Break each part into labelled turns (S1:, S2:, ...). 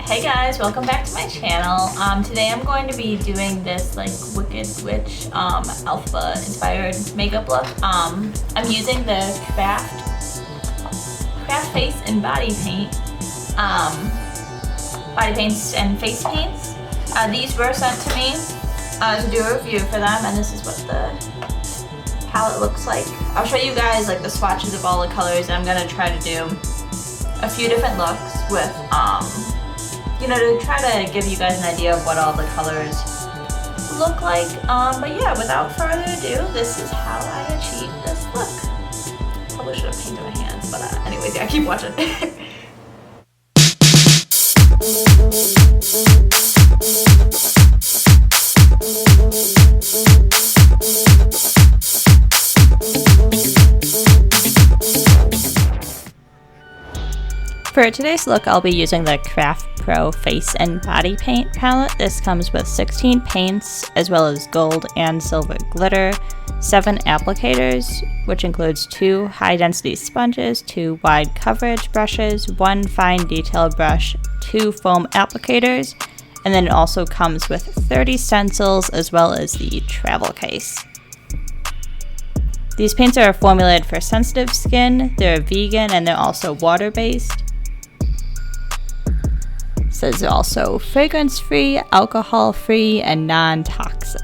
S1: Hey guys, welcome back to my channel. Today I'm going to be doing this like Wicked Witch alpha inspired makeup look. I'm using the craft face and body paints and face paints. These were sent to me to do a review for them, and this is what the palette looks like. I'll show you guys like the swatches of all the colors. I'm gonna try to do a few different looks with to try to give you guys an idea of what all the colors look like. But yeah, without further ado, this is how I achieved this look. Probably should have painted my hands, but anyways, yeah, keep watching. For today's look, I'll be using the Craft Pro Face and Body Paint palette. This comes with 16 paints, as well as gold and silver glitter, 7 applicators, which includes 2 high-density sponges, 2 wide coverage brushes, 1 fine detail brush, 2 foam applicators, and then it also comes with 30 stencils, as well as the travel case. These paints are formulated for sensitive skin, they're vegan, and they're also water-based. Says they're also fragrance-free, alcohol-free, and non-toxic.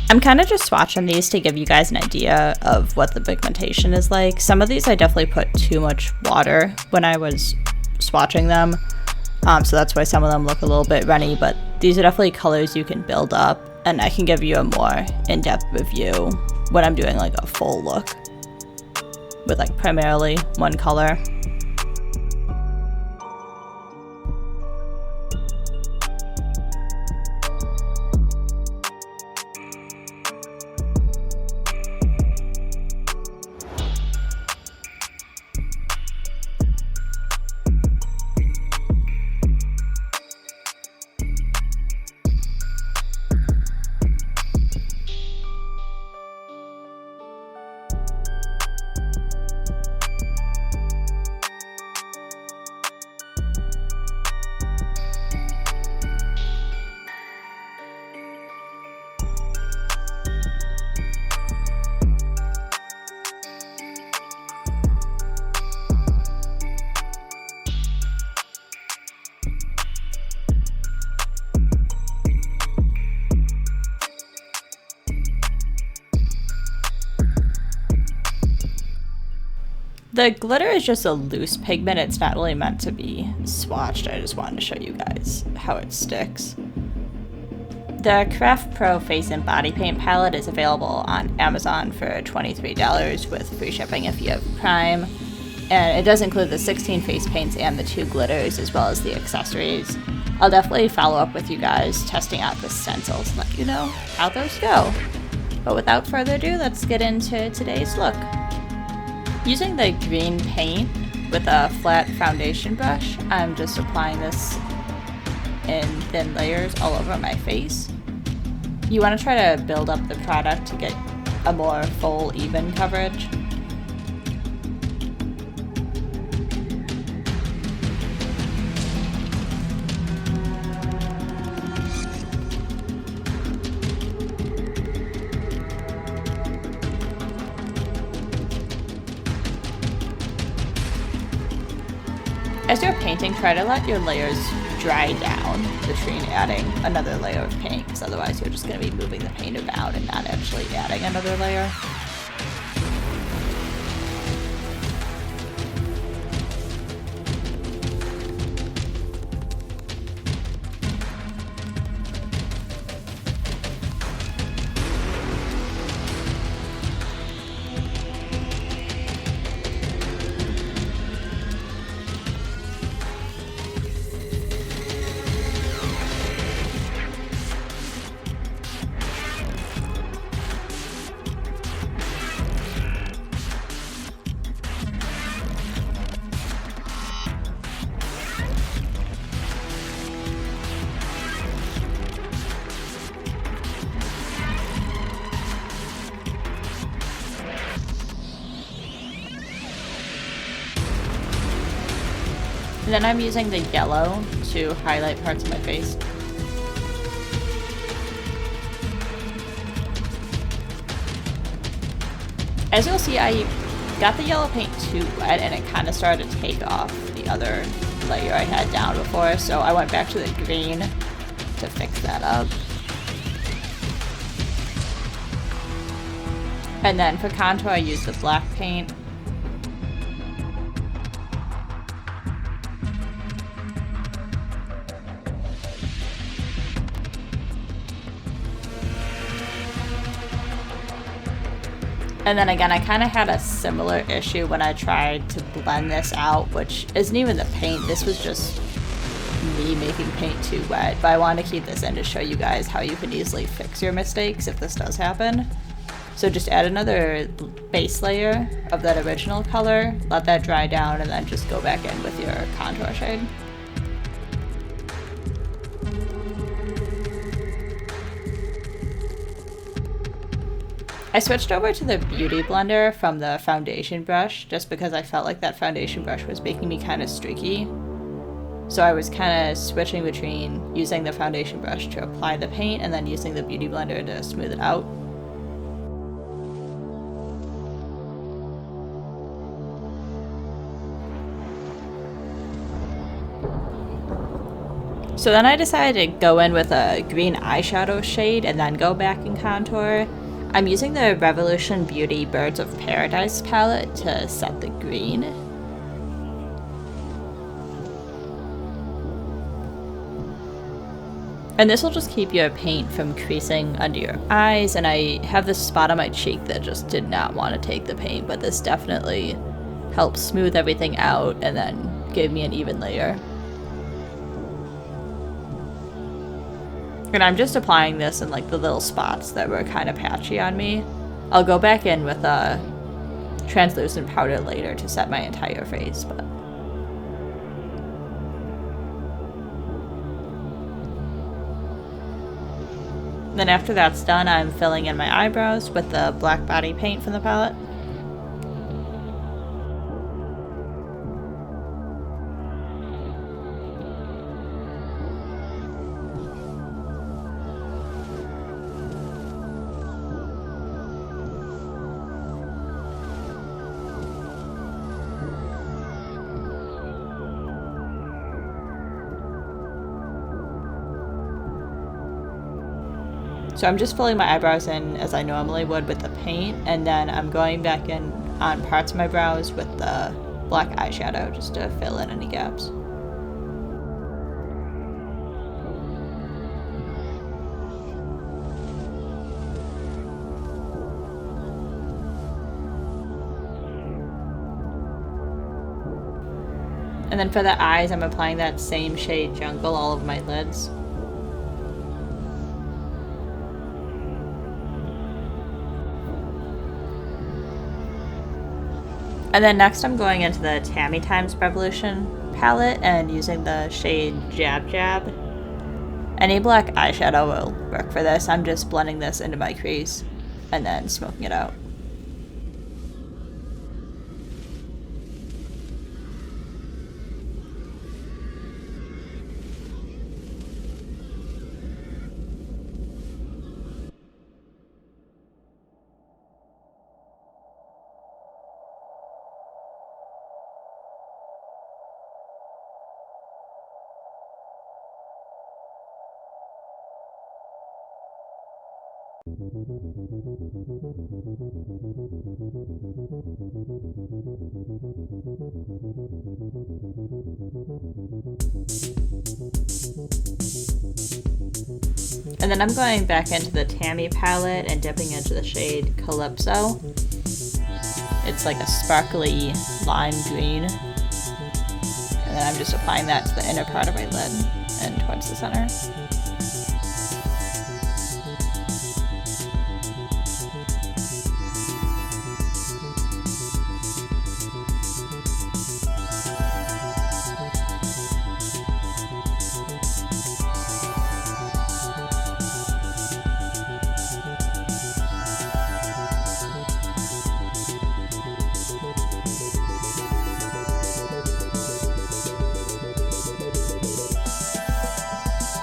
S1: I'm kind of just swatching these to give you guys an idea of what the pigmentation is like. Some of these I definitely put too much water when I was swatching them, so that's why some of them look a little bit runny, but these are definitely colors you can build up, and I can give you a more in-depth review when I'm doing like a full look with like primarily one color. The glitter is just a loose pigment, it's not really meant to be swatched. I just wanted to show you guys how it sticks. The Craft Pro Face and Body Paint palette is available on Amazon for $23 with free shipping if you have Prime. And it does include the 16 face paints and the 2 glitters, as well as the accessories. I'll definitely follow up with you guys testing out the stencils and let you know how those go. But without further ado, let's get into today's look. Using the green paint with a flat foundation brush, I'm just applying this in thin layers all over my face. You want to try to build up the product to get a more full, even coverage. As you're painting, try to let your layers dry down between adding another layer of paint, because otherwise you're just going to be moving the paint about and not actually adding another layer. And then I'm using the yellow to highlight parts of my face. As you'll see, I got the yellow paint too wet and it kind of started to take off the other layer I had down before, so I went back to the green to fix that up. And then for contour, I used the black paint. And then again, I kind of had a similar issue when I tried to blend this out, which isn't even the paint. This was just me making paint too wet. But I wanted to keep this in to show you guys how you can easily fix your mistakes if this does happen. So just add another base layer of that original color, let that dry down, and then just go back in with your contour shade. I switched over to the Beauty Blender from the foundation brush just because I felt like that foundation brush was making me kind of streaky. So I was kind of switching between using the foundation brush to apply the paint and then using the Beauty Blender to smooth it out. So then I decided to go in with a green eyeshadow shade and then go back and contour. I'm using the Revolution Beauty Birds of Paradise palette to set the green. And this will just keep your paint from creasing under your eyes, and I have this spot on my cheek that just did not want to take the paint, but this definitely helps smooth everything out and then gave me an even layer. And I'm just applying this in like the little spots that were kind of patchy on me. I'll go back in with a translucent powder later to set my entire face, but then after that's done, I'm filling in my eyebrows with the black body paint from the palette. So I'm just filling my eyebrows in as I normally would with the paint, and then I'm going back in on parts of my brows with the black eyeshadow just to fill in any gaps. And then for the eyes, I'm applying that same shade Jungle all over my lids. And then next I'm going into the Tammi Times Revolution palette and using the shade Jab Jab. Any black eyeshadow will work for this. I'm just blending this into my crease and then smoking it out. And then I'm going back into the Tammi palette and dipping into the shade Calypso. It's like a sparkly lime green. And then I'm just applying that to the inner part of my lid and towards the center.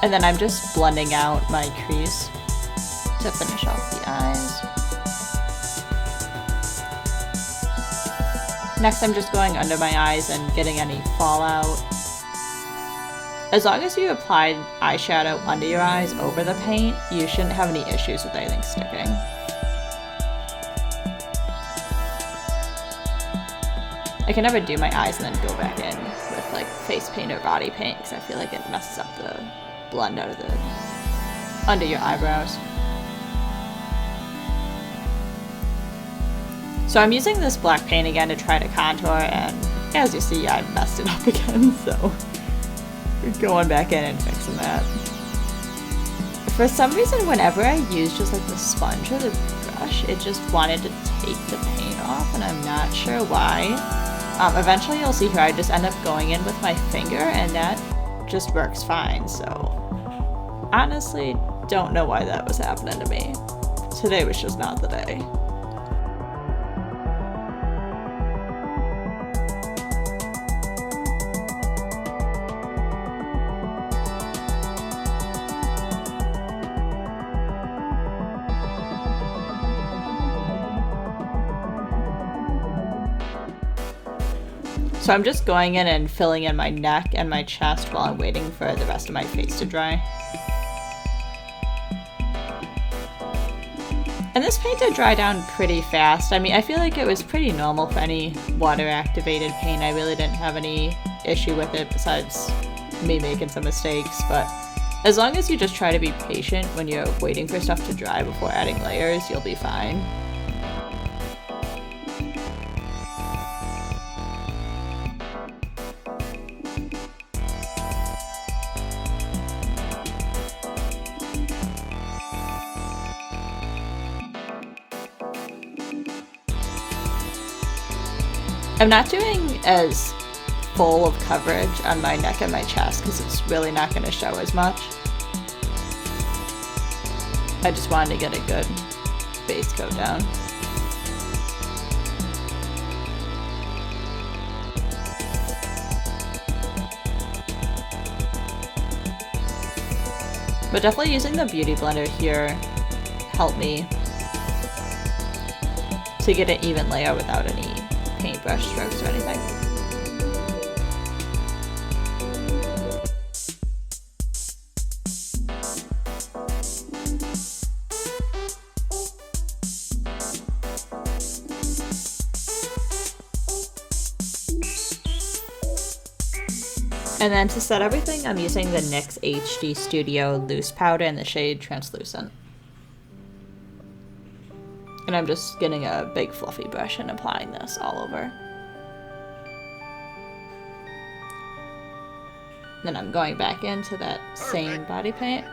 S1: And then I'm just blending out my crease to finish off the eyes. Next, I'm just going under my eyes and getting any fallout. As long as you applied eyeshadow under your eyes over the paint, you shouldn't have any issues with anything sticking. I can never do my eyes and then go back in with like face paint or body paint because I feel like it messes up the blend out of the under your eyebrows. So I'm using this black paint again to try to contour, and as you see, I messed it up again, so we're going back in and fixing that. For some reason, whenever I use just like the sponge or the brush, it just wanted to take the paint off, and I'm not sure why. Eventually you'll see here, I just end up going in with my finger, and that just works fine, so honestly, don't know why that was happening to me. Today was just not the day. So I'm just going in and filling in my neck and my chest while I'm waiting for the rest of my face to dry. And this paint did dry down pretty fast. I mean, I feel like it was pretty normal for any water-activated paint. I really didn't have any issue with it besides me making some mistakes, but as long as you just try to be patient when you're waiting for stuff to dry before adding layers, you'll be fine. I'm not doing as full of coverage on my neck and my chest because it's really not going to show as much. I just wanted to get a good base coat down. But definitely using the beauty blender here helped me to get an even layer without any paintbrush strokes or anything. And then to set everything, I'm using the NYX HD Studio Loose Powder in the shade Translucent. And I'm just getting a big fluffy brush and applying this all over. Then I'm going back into that same body paint.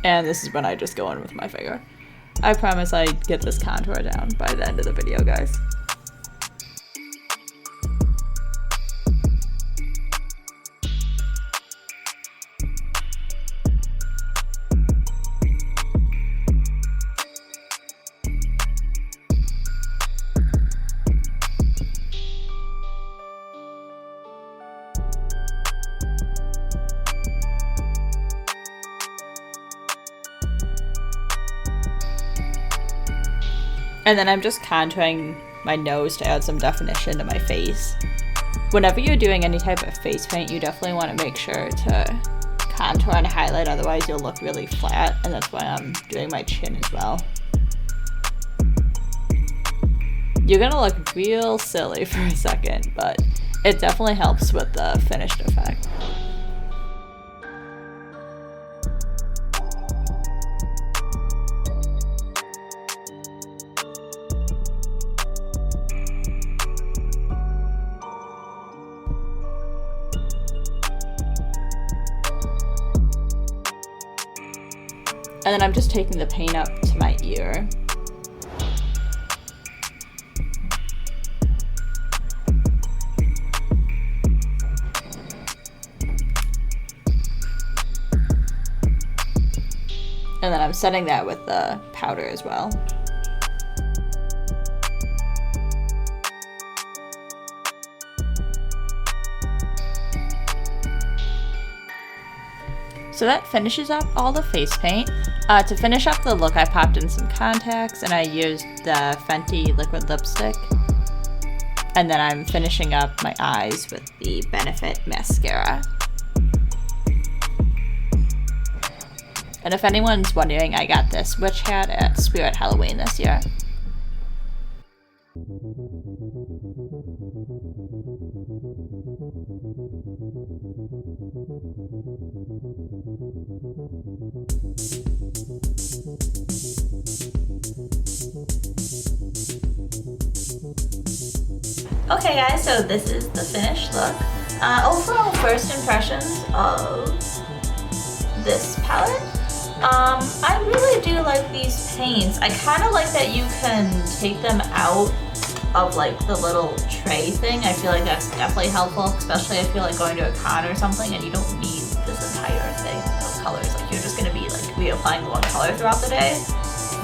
S1: And this is when I just go in with my finger. I promise I get this contour down by the end of the video, guys. And then I'm just contouring my nose to add some definition to my face. Whenever you're doing any type of face paint, you definitely want to make sure to contour and highlight, otherwise you'll look really flat, and that's why I'm doing my chin as well. You're gonna look real silly for a second, but it definitely helps with the finished effect. And then I'm just taking the paint up to my ear. And then I'm setting that with the powder as well. So that finishes up all the face paint. To finish up the look, I popped in some contacts and I used the Fenty liquid lipstick. And then I'm finishing up my eyes with the Benefit mascara. And if anyone's wondering, I got this witch hat at Spirit Halloween this year. Okay guys, so this is the finished look. Overall first impressions of this palette. I really do like these paints. I kind of like that you can take them out of like the little tray thing. I feel like that's definitely helpful, especially I feel like going to a con or something and you don't need this entire thing of colors. Like you're just going to be like reapplying one color throughout the day.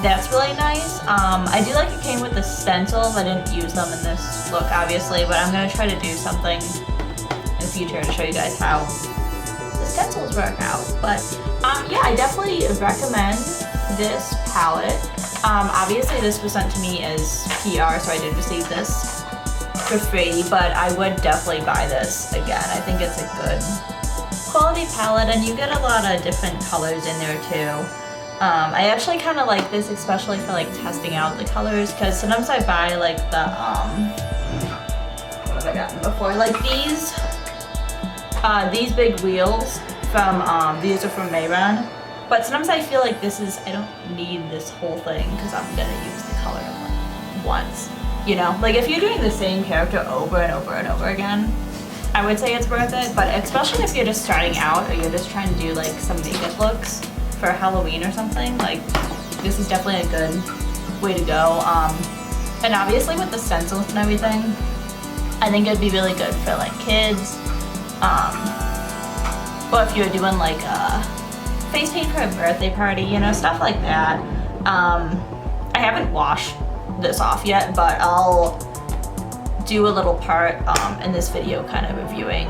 S1: That's really nice. I do like it came with the stencils. I didn't use them in this look obviously, but I'm going to try to do something in the future to show you guys how the stencils work out. But yeah, I definitely recommend this palette. Obviously this was sent to me as PR, so I did receive this for free, but I would definitely buy this again. I think it's a good quality palette and you get a lot of different colors in there too. I actually kind of like this, especially for like testing out the colors, because sometimes I buy like the, what have I gotten before? Like these big wheels from, these are from Maybelline, but sometimes I feel like this is, I don't need this whole thing because I'm gonna use the color like once, you know? Like if you're doing the same character over and over and over again, I would say it's worth it, but especially if you're just starting out or you're just trying to do like some makeup looks for Halloween or something, like this is definitely a good way to go. And obviously with the stencils and everything, I think it'd be really good for like kids, or if you're doing like a face paint for a birthday party, you know, stuff like that. I haven't washed this off yet, but I'll do a little part in this video kind of reviewing,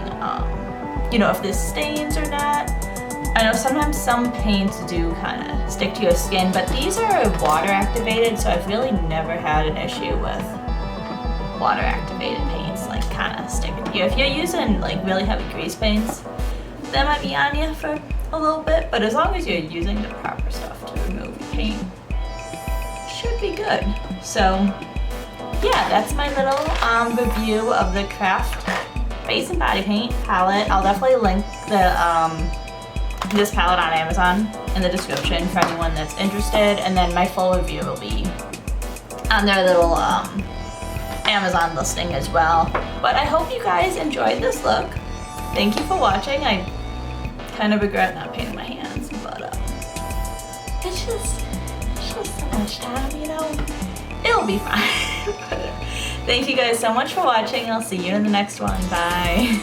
S1: you know, if this stains or not. I know sometimes some paints do kind of stick to your skin, but these are water activated, so I've really never had an issue with water activated paints like kind of sticking to you. If you're using like really heavy grease paints, that might be on you for a little bit, but as long as you're using the proper stuff to remove the paint, it should be good. So yeah, that's my little review of the Craft Face and Body Paint palette. I'll definitely link the this palette on Amazon in the description for anyone that's interested, and then my full review will be on their little Amazon listing as well. But I hope you guys enjoyed this look. Thank you for watching. I kind of regret not painting my hands, but it's just so much time, you know? It'll be fine. But, thank you guys so much for watching. I'll see you in the next one. Bye.